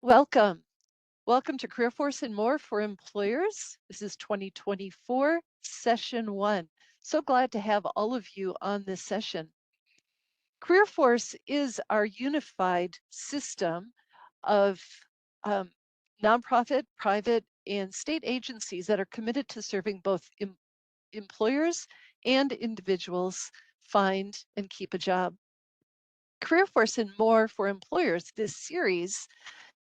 Welcome. Welcome to CareerForce and More for Employers. This is 2024, Session 1. So glad to have all of you on this session. CareerForce is our unified system of nonprofit, private, and state agencies that are committed to serving both employers and individuals find and keep a job. CareerForce and More for Employers, this series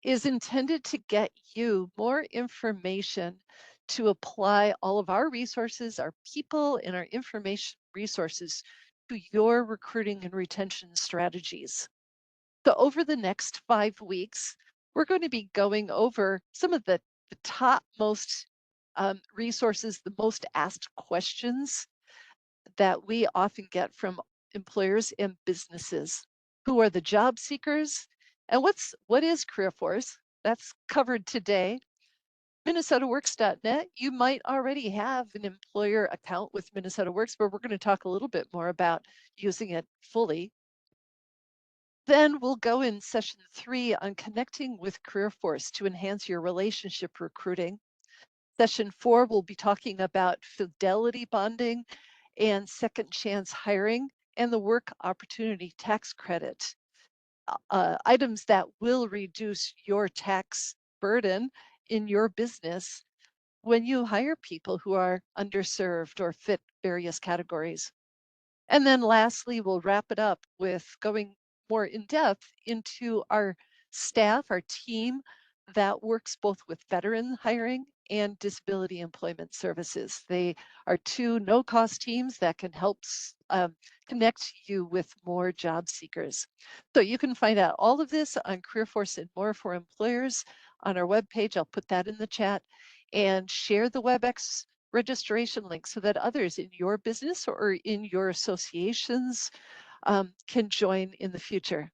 is intended to get you more information to apply all of our resources, our people, and our information resources to your recruiting and retention strategies. So over the next 5 weeks, we're going to be going over some of the top most resources, the most asked questions that we often get from employers and businesses. Who are the job seekers? And what is CareerForce? That's covered today. MinnesotaWorks.net. You might already have an employer account with Minnesota Works, but we're going to talk a little bit more about using it fully. Then we'll go in session 3 on connecting with CareerForce to enhance your relationship recruiting. Session 4, we'll be talking about fidelity bonding and second chance hiring and the work opportunity tax credit. Items that will reduce your tax burden in your business when you hire people who are underserved or fit various categories. And then lastly, we'll wrap it up with going more in depth into our staff, our team that works both with veteran hiring and disability employment services. They are two no-cost teams that can help connect you with more job seekers. So you can find out all of this on CareerForce and More for Employers on our webpage. I'll put that in the chat and share the WebEx registration link so that others in your business or in your associations can join in the future.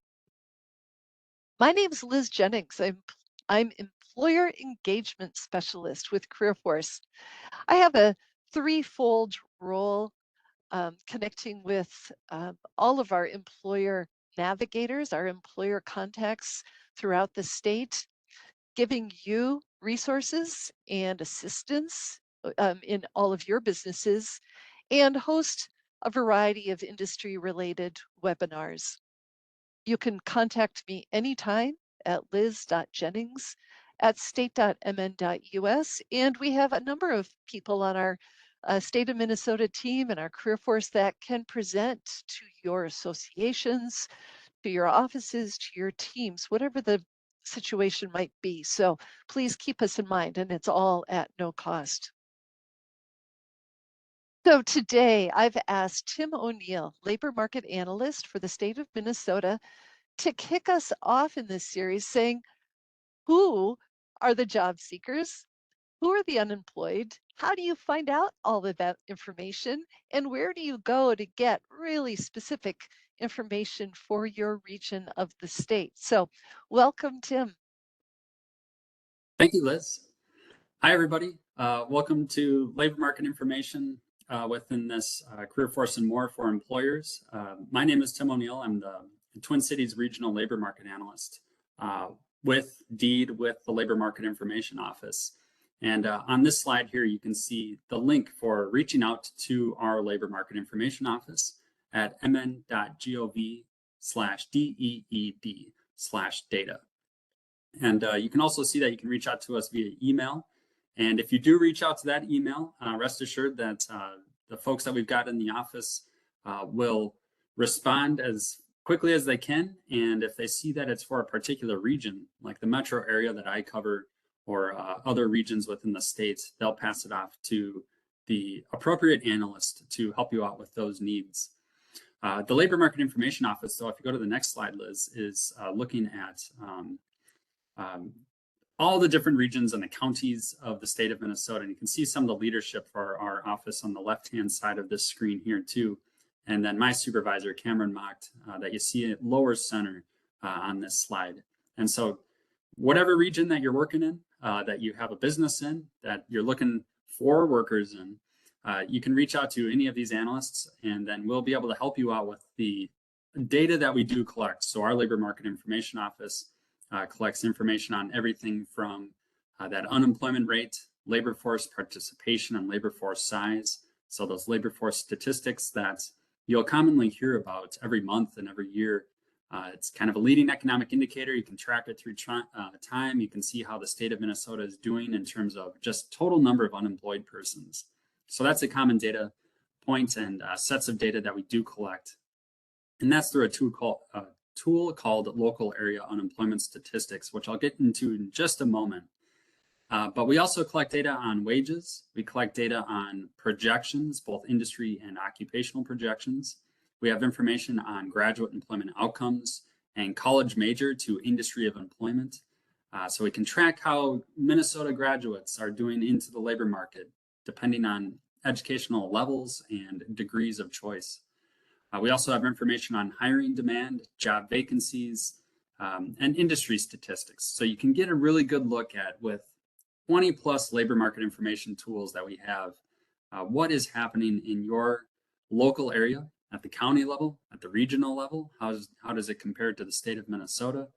My name is Liz Jennings. I'm Employer Engagement Specialist with CareerForce. I have a threefold role connecting with all of our employer navigators, our employer contacts throughout the state, giving you resources and assistance in all of your businesses, and host a variety of industry-related webinars. You can contact me anytime at liz.jennings@state.mn.us, and we have a number of people on our State of Minnesota team and our CareerForce that can present to your associations, to your offices, to your teams, whatever the situation might be. So please keep us in mind, and it's all at no cost. So today I've asked Tim O'Neill, labor market analyst for the state of Minnesota, to kick us off in this series saying, who are the job seekers? Who are the unemployed? How do you find out all of that information? And where do you go to get really specific information for your region of the state? So welcome, Tim. Thank you, Liz. Hi, everybody. Welcome to Labor Market Information within this CareerForce and More for Employers. My name is Tim O'Neill. I'm the Twin Cities Regional Labor Market Analyst with DEED, with the Labor Market Information Office. And on this slide here, you can see the link for reaching out to our Labor Market Information Office at mn.gov/DEED/data. And you can also see that you can reach out to us via email. And if you do reach out to that email, rest assured that the folks that we've got in the office will respond as quickly as they can. And if they see that it's for a particular region, like the metro area that I cover or other regions within the states, they'll pass it off to the appropriate analyst to help you out with those needs. The Labor Market Information Office, so if you go to the next slide, Liz, is looking at all the different regions and the counties of the state of Minnesota. And you can see some of the leadership for our office on the left-hand side of this screen here too. And then my supervisor, Cameron Mocht, that you see at lower center on this slide. And so whatever region that you're working in, that you have a business in, that you're looking for workers in, you can reach out to any of these analysts, and then we'll be able to help you out with the data that we do collect. So our Labor Market Information Office collects information on everything from that unemployment rate, labor force participation, and labor force size. So those labor force statistics that you'll commonly hear about every month and every year. It's kind of a leading economic indicator. You can track it through time. You can see how the state of Minnesota is doing in terms of just total number of unemployed persons. So that's a common data point and sets of data that we do collect. And that's through a tool called Local Area Unemployment Statistics, which I'll get into in just a moment. But we also collect data on wages. We collect data on projections, both industry and occupational projections. We have information on graduate employment outcomes and college major to industry of employment. So we can track how Minnesota graduates are doing into the labor market, depending on educational levels and degrees of choice. We also have information on hiring demand, job vacancies, and industry statistics. So you can get a really good look at, with 20 plus labor market information tools that we have, what is happening in your local area at the county level, at the regional level. How does it compare to the state of Minnesota?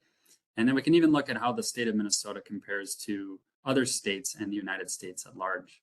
And then we can even look at how the state of Minnesota compares to other states and the United States at large.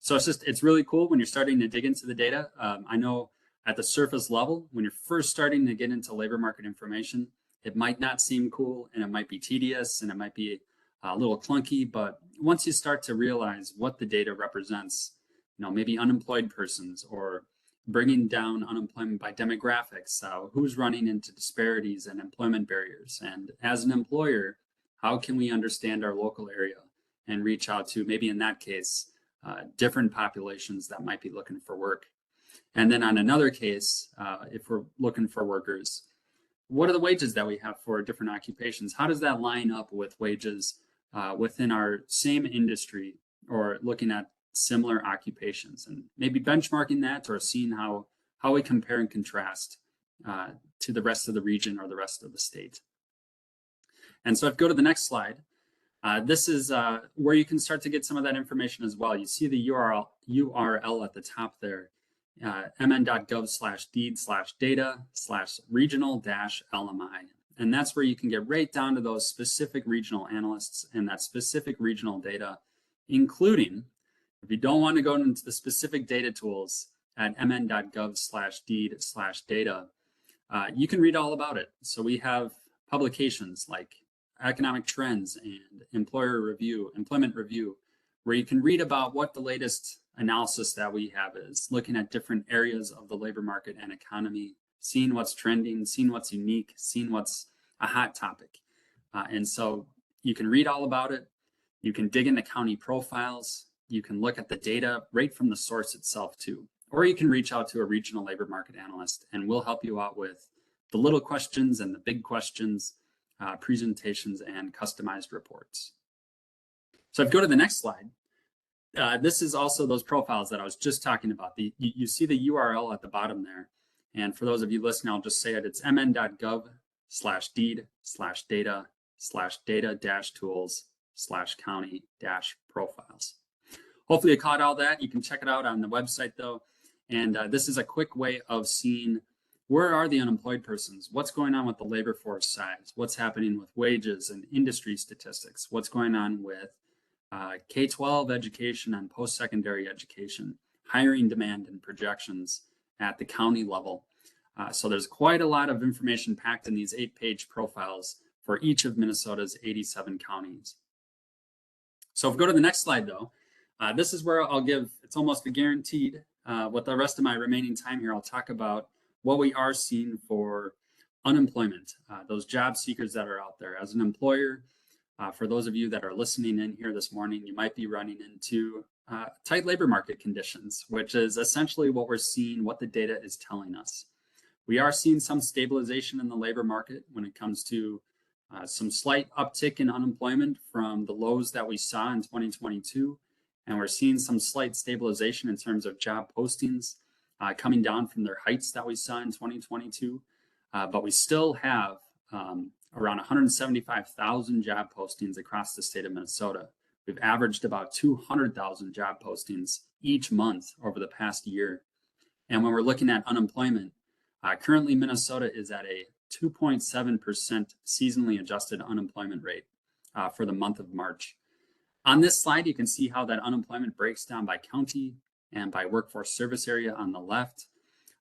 So it's really cool when you're starting to dig into the data. I know at the surface level, when you're first starting to get into labor market information, it might not seem cool and it might be tedious and it might be a little clunky, but once you start to realize what the data represents, maybe unemployed persons, or bringing down unemployment by demographics, who's running into disparities and employment barriers, and as an employer, how can we understand our local area and reach out to, maybe in that case, different populations that might be looking for work. And then on another case, if we're looking for workers, what are the wages that we have for different occupations? How does that line up with wages within our same industry, or looking at similar occupations, and maybe benchmarking that, or seeing how we compare and contrast to the rest of the region or the rest of the state. And so if you go to the next slide, this is where you can start to get some of that information as well. You see the URL at the top there, mn.gov/deed/data/regional-LMI. And that's where you can get right down to those specific regional analysts and that specific regional data, including, if you don't want to go into the specific data tools at mn.gov/deed/data, you can read all about it. So we have publications like Economic Trends and Employment Review, where you can read about what the latest analysis that we have is, looking at different areas of the labor market and economy, seeing what's trending, seeing what's unique, seeing what's a hot topic. And so you can read all about it. You can dig into county profiles. You can look at the data right from the source itself too. Or you can reach out to a regional labor market analyst, and we'll help you out with the little questions and the big questions, presentations, and customized reports. So if you go to the next slide, this is also those profiles that I was just talking about. You see the URL at the bottom there. And for those of you listening, I'll just say it. It's mn.gov/deed/data-tools/county-profiles. Hopefully you caught all that. You can check it out on the website though. And this is a quick way of seeing, where are the unemployed persons? What's going on with the labor force size? What's happening with wages and industry statistics? What's going on with K-12 education and post-secondary education, hiring demand and projections at the county level. So there's quite a lot of information packed in these 8-page profiles for each of Minnesota's 87 counties. So if we go to the next slide though, this is where I'll give, it's almost a guaranteed, with the rest of my remaining time here, I'll talk about what we are seeing for unemployment, those job seekers that are out there. As an employer, for those of you that are listening in here this morning, you might be running into tight labor market conditions, which is essentially what we're seeing, what the data is telling us. We are seeing some stabilization in the labor market when it comes to some slight uptick in unemployment from the lows that we saw in 2022. And we're seeing some slight stabilization in terms of job postings coming down from their heights that we saw in 2022. But we still have around 175,000 job postings across the state of Minnesota. We've averaged about 200,000 job postings each month over the past year. And when we're looking at unemployment, currently Minnesota is at a 2.7% seasonally adjusted unemployment rate for the month of March. On this slide, you can see how that unemployment breaks down by county and by workforce service area on the left.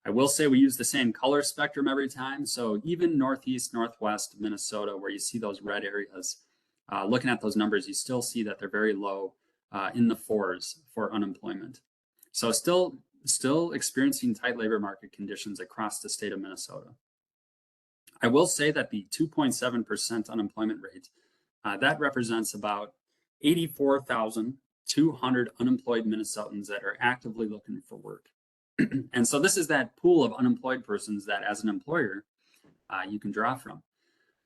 I will say we use the same color spectrum every time. So even Northeast, Northwest Minnesota, where you see those red areas, looking at those numbers, you still see that they're very low in the 4s for unemployment. So still experiencing tight labor market conditions across the state of Minnesota. I will say that the 2.7% unemployment rate, that represents about 84,200 unemployed Minnesotans that are actively looking for work. And so this is that pool of unemployed persons that as an employer, you can draw from.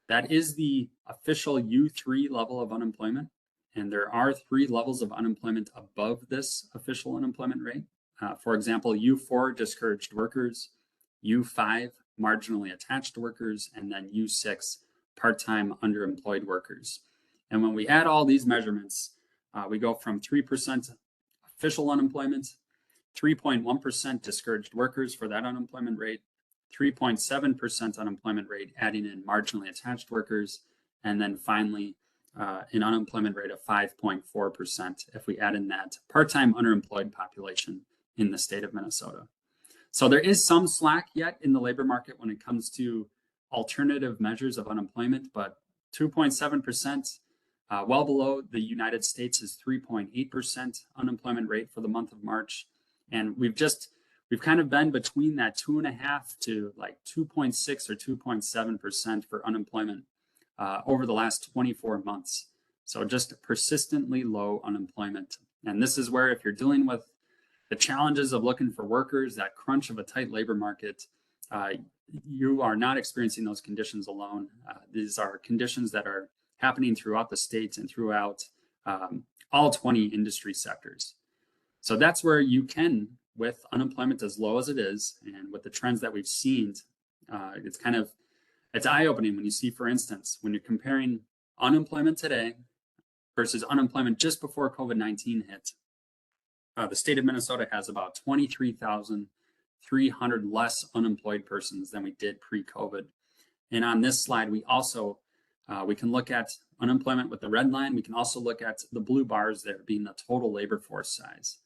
That is the official U3 level of unemployment. And there are 3 levels of unemployment above this official unemployment rate. For example, U4, discouraged workers, U5, marginally attached workers, and then U6, part-time underemployed workers. And when we add all these measurements, we go from 3% official unemployment, 3.1% discouraged workers for that unemployment rate, 3.7% unemployment rate, adding in marginally attached workers, and then finally an unemployment rate of 5.4% if we add in that part-time underemployed population in the state of Minnesota. So there is some slack yet in the labor market when it comes to alternative measures of unemployment, but 2.7%, well below the United States' 3.8% unemployment rate for the month of March. And we've kind of been between that 2.5 to like 2.6 or 2.7% for unemployment over the last 24 months. So just persistently low unemployment. And this is where if you're dealing with the challenges of looking for workers, that crunch of a tight labor market, you are not experiencing those conditions alone. These are conditions that are happening throughout the state and throughout all 20 industry sectors. So that's where you can, with unemployment as low as it is, and with the trends that we've seen, it's eye-opening when you see, for instance, when you're comparing unemployment today versus unemployment just before COVID-19 hit. The state of Minnesota has about 23,300 less unemployed persons than we did pre-COVID. And on this slide, we can look at unemployment with the red line. We can also look at the blue bars there being the total labor force size.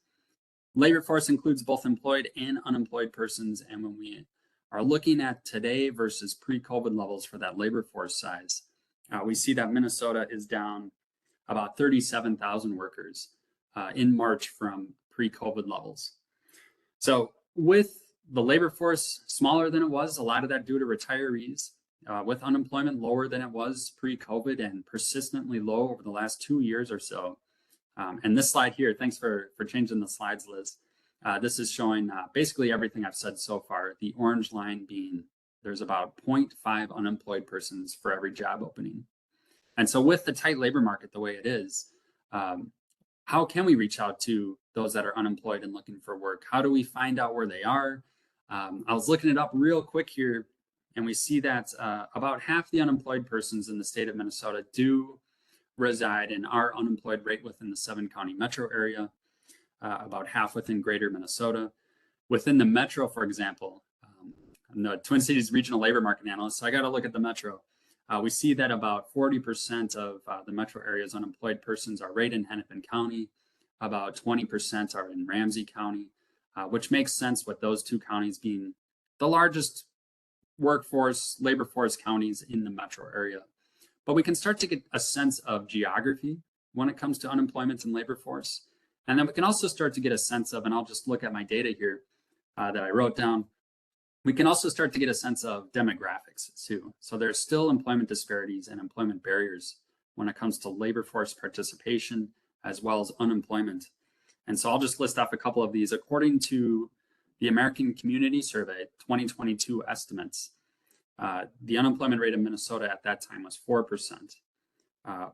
Labor force includes both employed and unemployed persons. And when we are looking at today versus pre-COVID levels for that labor force size, we see that Minnesota is down about 37,000 workers in March from pre-COVID levels. So with the labor force smaller than it was, a lot of that due to retirees, with unemployment lower than it was pre-COVID and persistently low over the last 2 years or so. And this slide here, thanks for changing the slides, Liz. This is showing basically everything I've said so far. The orange line being there's about 0.5 unemployed persons for every job opening. And so with the tight labor market the way it is, how can we reach out to those that are unemployed and looking for work? How do we find out where they are? I was looking it up real quick here, and we see that about half the unemployed persons in the state of Minnesota do reside in our unemployed rate within the 7-county metro area, about half within greater Minnesota. Within the metro, for example, I'm the Twin Cities Regional Labor Market Analyst, so I got to look at the metro. We see that about 40% of the metro area's unemployed persons are right in Hennepin County. About 20% are in Ramsey County, which makes sense with those 2 counties being the largest workforce, labor force counties in the metro area. But we can start to get a sense of geography when it comes to unemployment and labor force. And then we can also start to get a sense of, and I'll just look at my data here that I wrote down. We can also start to get a sense of demographics too. So there's still employment disparities and employment barriers when it comes to labor force participation as well as unemployment. And so I'll just list off a couple of these. According to the American Community Survey 2022 estimates, the unemployment rate in Minnesota at that time was 4%.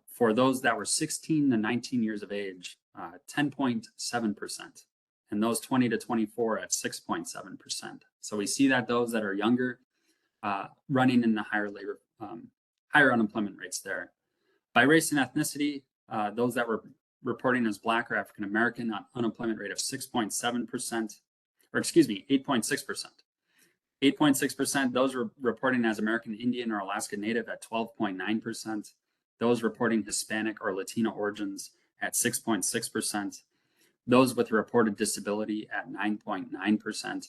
For those that were 16 to 19 years of age, 10.7%. And those 20 to 24 at 6.7%. So we see that those that are younger running in the higher unemployment rates there. By race and ethnicity, those that were reporting as Black or African American, unemployment rate of 6.7%, or excuse me, 8.6%. 8.6%, those were reporting as American Indian or Alaska Native at 12.9%, those reporting Hispanic or Latino origins at 6.6%, those with reported disability at 9.9%.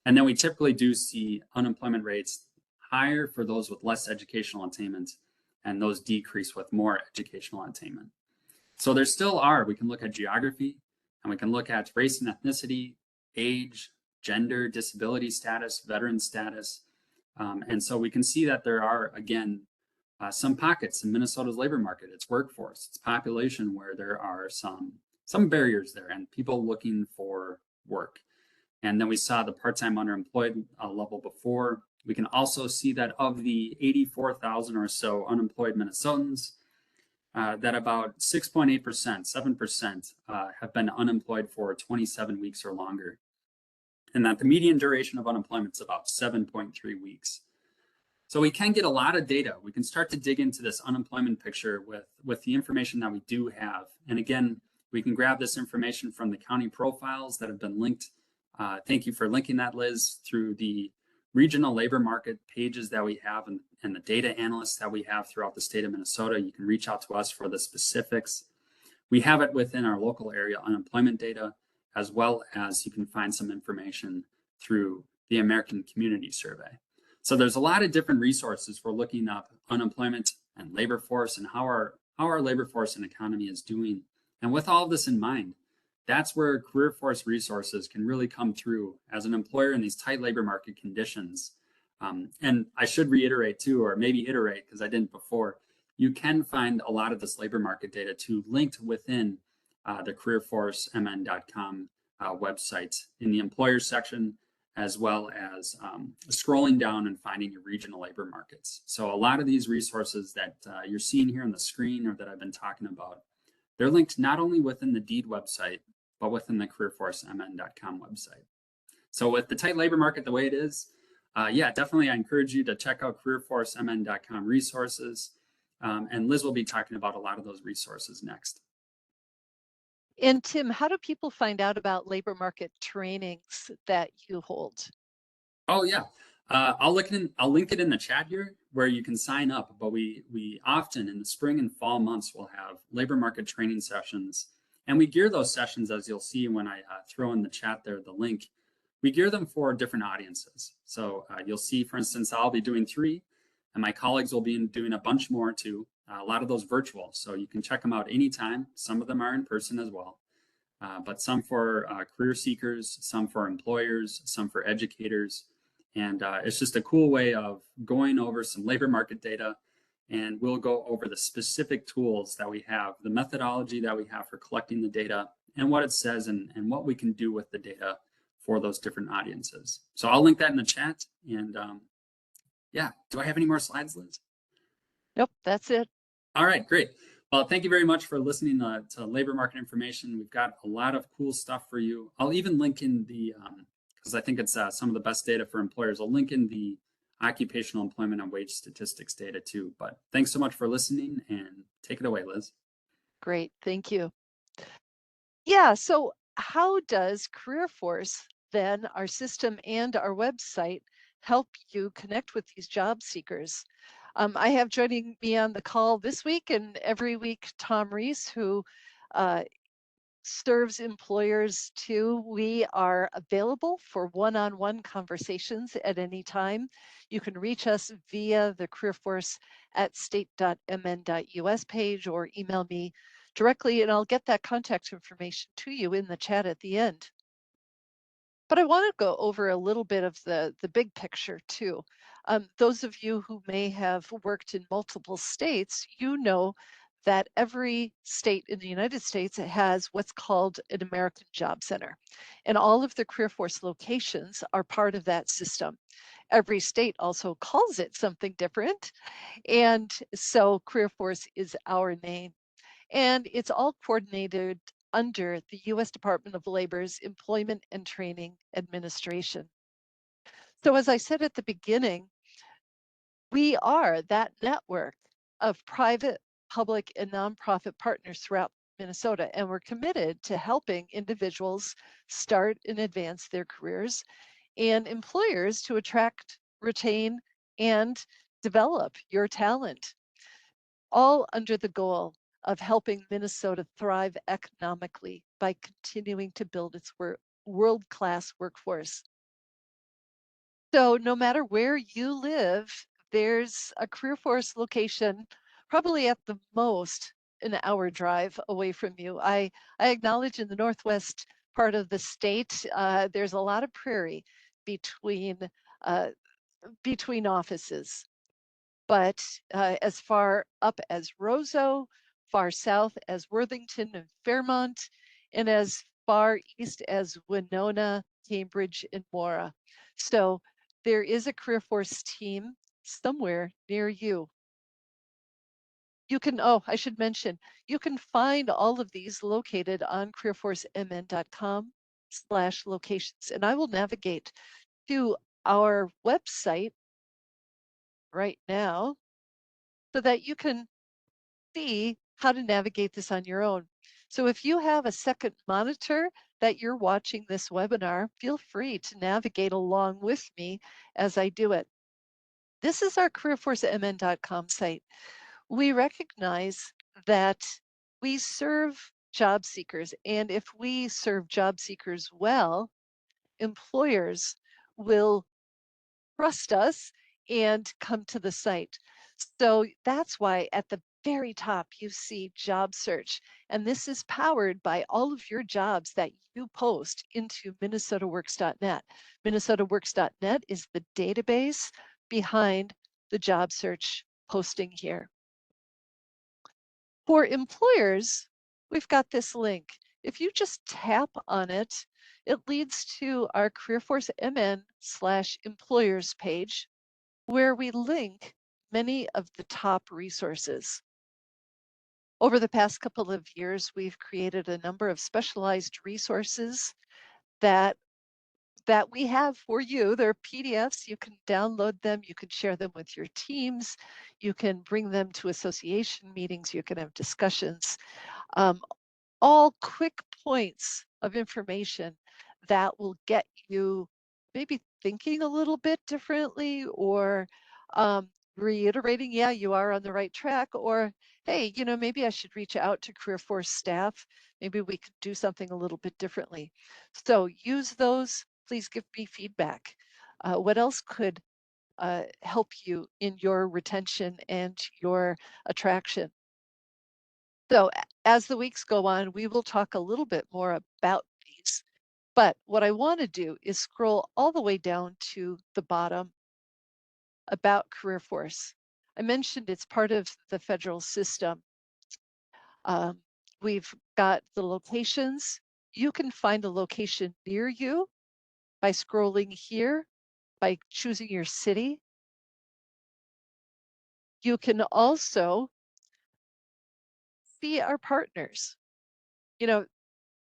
And then we typically do see unemployment rates higher for those with less educational attainment, and those decrease with more educational attainment. So there still are, we can look at geography, and we can look at race and ethnicity, age, gender, disability status, veteran status. And so we can see that there are, again, some pockets in Minnesota's labor market, its workforce, its population, where there are some barriers there and people looking for work. And then we saw the part-time underemployed level before. We can also see that of the 84,000 or so unemployed Minnesotans, that about 6.8%, 7% have been unemployed for 27 weeks or longer. And that the median duration of unemployment is about 7.3 weeks. So we can get a lot of data. We can start to dig into this unemployment picture with the information that we do have. And again, we can grab this information from the county profiles that have been linked. Thank you for linking that, Liz, through the regional labor market pages that we have and the data analysts that we have throughout the state of Minnesota. You can reach out to us for the specifics. We have it within our local area unemployment data, as well as you can find some information through the American Community Survey. So there's a lot of different resources for looking up unemployment and labor force and how our labor force and economy is doing. And with all of this in mind, that's where CareerForce resources can really come through as an employer in these tight labor market conditions. And I should reiterate too, or maybe iterate because I didn't before, you can find a lot of this labor market data too linked within the CareerForceMN.com website in the employer section, as well as scrolling down and finding your regional labor markets. So a lot of these resources that you're seeing here on the screen or that I've been talking about, they're linked not only within the DEED website, but within the CareerForceMN.com website. So with the tight labor market the way it is, yeah, definitely I encourage you to check out CareerForceMN.com resources. And Liz will be talking about a lot of those resources next. And Tim, how do people find out about labor market trainings that you hold? Oh yeah, I'll link it in the chat here where you can sign up. But we often in the spring and fall months will have labor market training sessions, and we gear those sessions, as you'll see when I throw in the chat there the link. We gear them for different audiences. So you'll see, for instance, I'll be doing 3, and my colleagues will be doing a bunch more too. A lot of those virtual, so you can check them out anytime. Some of them are in person as well. But some for career seekers, some for employers, some for educators. And it's just a cool way of going over some labor market data. And we'll go over the specific tools that we have, the methodology that we have for collecting the data, and what it says and what we can do with the data for those different audiences. So I'll link that in the chat. And yeah, do I have any more slides, Liz? Nope, that's it. All right, great. Well, thank you very much for listening to labor market information. We've got a lot of cool stuff for you. I'll even link in the, because I think it's some of the best data for employers, I'll link in the occupational employment and wage statistics data too. But thanks so much for listening, and take it away, Liz. Great, thank you. Yeah, so how does CareerForce, then our system and our website, help you connect with these job seekers? I have joining me on the call this week and every week Tom Reese, who serves employers too. We are available for one-on-one conversations at any time. You can reach us via the CareerForce at state.mn.us page or email me directly, and I'll get that contact information to you in the chat at the end. But I want to go over a little bit of the big picture too. Those of you who may have worked in multiple states, you know that every state in the United States has what's called an American Job Center. And all of the CareerForce locations are part of that system. Every state also calls it something different. And so CareerForce is our name. And it's all coordinated under the US Department of Labor's Employment and Training Administration. So as I said at the beginning, we are that network of private, public, and nonprofit partners throughout Minnesota, and we're committed to helping individuals start and advance their careers and employers to attract, retain, and develop your talent, all under the goal of helping Minnesota thrive economically by continuing to build its world-class workforce. So no matter where you live, there's a CareerForce location, probably at the most an hour drive away from you. I acknowledge in the northwest part of the state, there's a lot of prairie between uh, between offices. But as far up as Roseau, far south as Worthington and Fairmont, and as far east as Winona, Cambridge, and Mora. So there is a CareerForce team somewhere near you. You can, oh, I should mention, you can find all of these located on careerforcemn.com/locations. And I will navigate to our website right now so that you can see how to navigate this on your own. So if you have a second monitor that you're watching this webinar, feel free to navigate along with me as I do it. This is our careerforcemn.com site. We recognize that we serve job seekers, and if we serve job seekers well, employers will trust us and come to the site. So that's why at the very top you see job search. And this is powered by all of your jobs that you post into minnesotaworks.net. Minnesotaworks.net is the database behind the job search posting here. For employers, we've got this link. If you just tap on it, it leads to our CareerForce MN/employers page, where we link many of the top resources. Over the past couple of years, we've created a number of specialized resources that that we have for you. They're PDFs. You can download them. You can share them with your teams. You can bring them to association meetings. You can have discussions. Um, all quick points of information that will get you maybe thinking a little bit differently or reiterating, yeah, you are on the right track, or hey, maybe I should reach out to CareerForce staff. Maybe we could do something a little bit differently. So use those. Please give me feedback. What else could help you in your retention and your attraction? So as the weeks go on, we will talk a little bit more about these. But what I want to do is scroll all the way down to the bottom about CareerForce. I mentioned it's part of the federal system. Um, we've got the locations. You can find a location near you by scrolling here, by choosing your city. You can also see our partners. You know,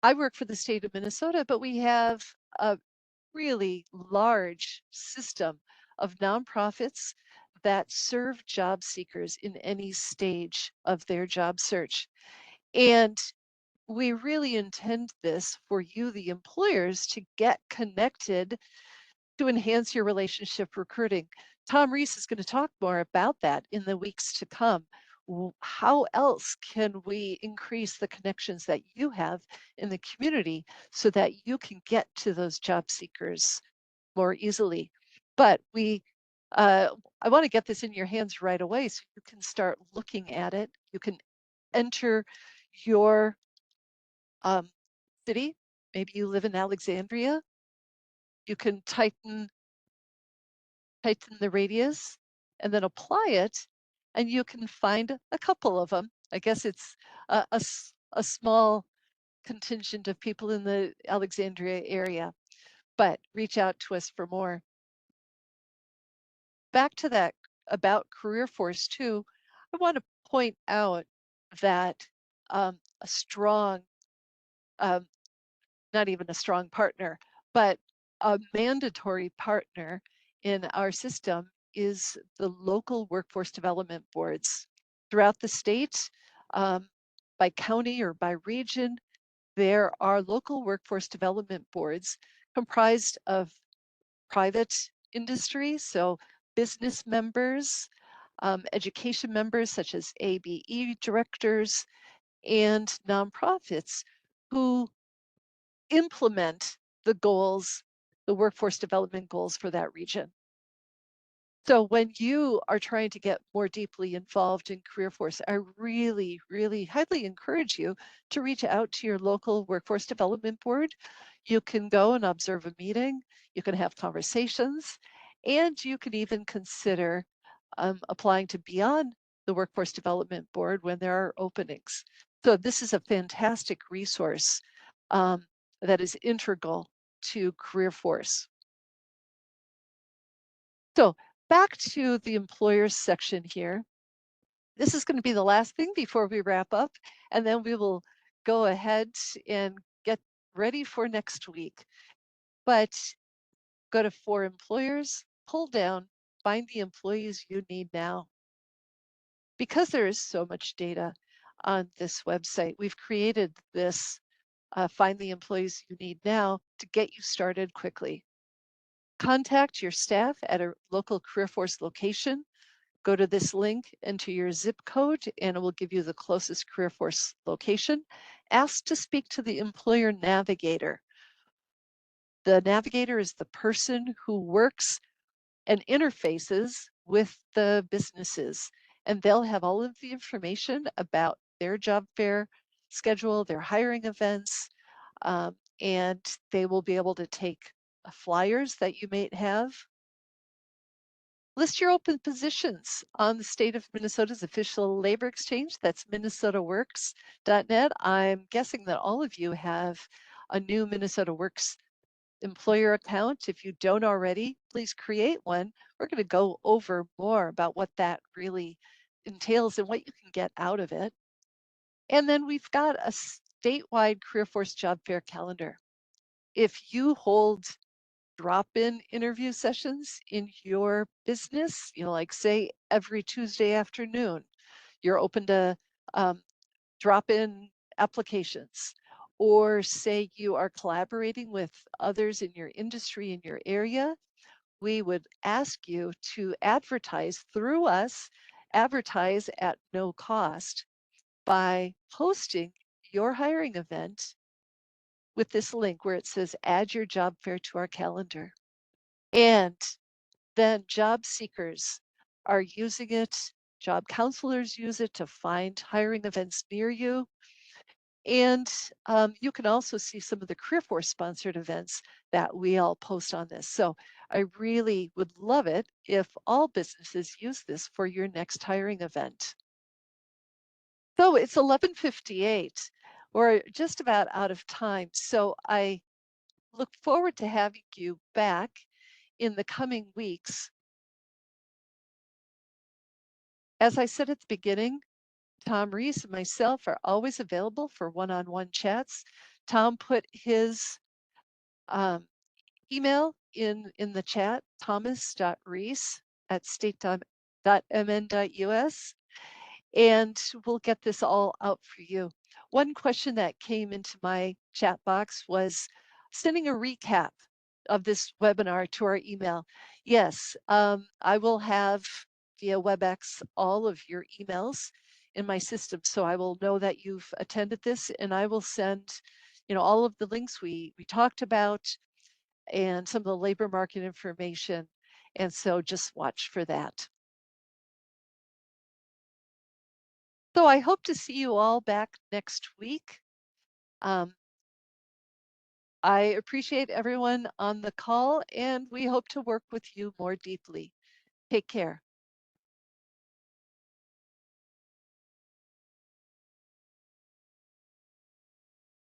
I work for the state of Minnesota, but we have a really large system of nonprofits that serve job seekers in any stage of their job search. And we really intend this for you, the employers, to get connected to enhance your relationship recruiting. Tom Reese is going to talk more about that in the weeks to come. How else can we increase the connections that you have in the community so that you can get to those job seekers more easily? But I want to get this in your hands right away so you can start looking at it. You can enter your city. Maybe you live in Alexandria. You can tighten the radius and then apply it, and you can find a couple of them. I guess it's a small contingent of people in the Alexandria area, but reach out to us for more. Back to that about CareerForce too, I want to point out that a strong, um, not even a strong partner, but a mandatory partner in our system is the local workforce development boards. Throughout the state, um, by county or by region, there are local workforce development boards comprised of private industry, so business members, education members such as ABE directors, and nonprofits who implement the goals, the workforce development goals for that region. So when you are trying to get more deeply involved in CareerForce, I really, really highly encourage you to reach out to your local workforce development board. You can go and observe a meeting, you can have conversations, and you can even consider applying to be on the workforce development board when there are openings. So this is a fantastic resource that is integral to CareerForce. So back to the employers section here. This is going to be the last thing before we wrap up, and then we will go ahead and get ready for next week. But go to For Employers, pull down, find the employees you need now. Because there is so much data on this website, we've created this Find the Employees You Need Now to get you started quickly. Contact your staff at a local CareerForce location. Go to this link, enter your zip code, and it will give you the closest CareerForce location. Ask to speak to the employer navigator. The navigator is the person who works and interfaces with the businesses, and they'll have all of the information about their job fair schedule, their hiring events, and they will be able to take flyers that you may have. List your open positions on the state of Minnesota's official labor exchange. That's minnesotaworks.net. I'm guessing that all of you have a new Minnesota Works employer account. If you don't already, please create one. We're going to go over more about what that really entails and what you can get out of it. And then we've got a statewide CareerForce job fair calendar. If you hold drop-in interview sessions in your business, like say every Tuesday afternoon, you're open to drop-in applications, or say you are collaborating with others in your industry, in your area, we would ask you to advertise through us, advertise at no cost by posting your hiring event with this link where it says add your job fair to our calendar. And then job seekers are using it, job counselors use it to find hiring events near you. And you can also see some of the CareerForce sponsored events that we all post on this. So I really would love it if all businesses use this for your next hiring event. So it's 11:58. We're just about out of time. So I look forward to having you back in the coming weeks. As I said at the beginning, Tom Reese and myself are always available for one-on-one chats. Tom put his um, email in the chat, thomas.reese@state.mn.us, and we'll get this all out for you. One question that came into my chat box was sending a recap of this webinar to our email. Yes, I will have via WebEx all of your emails in my system, so I will know that you've attended this, and I will send, all of the links we talked about and some of the labor market information. And so just watch for that. So I hope to see you all back next week. Um, I appreciate everyone on the call, and we hope to work with you more deeply. Take care.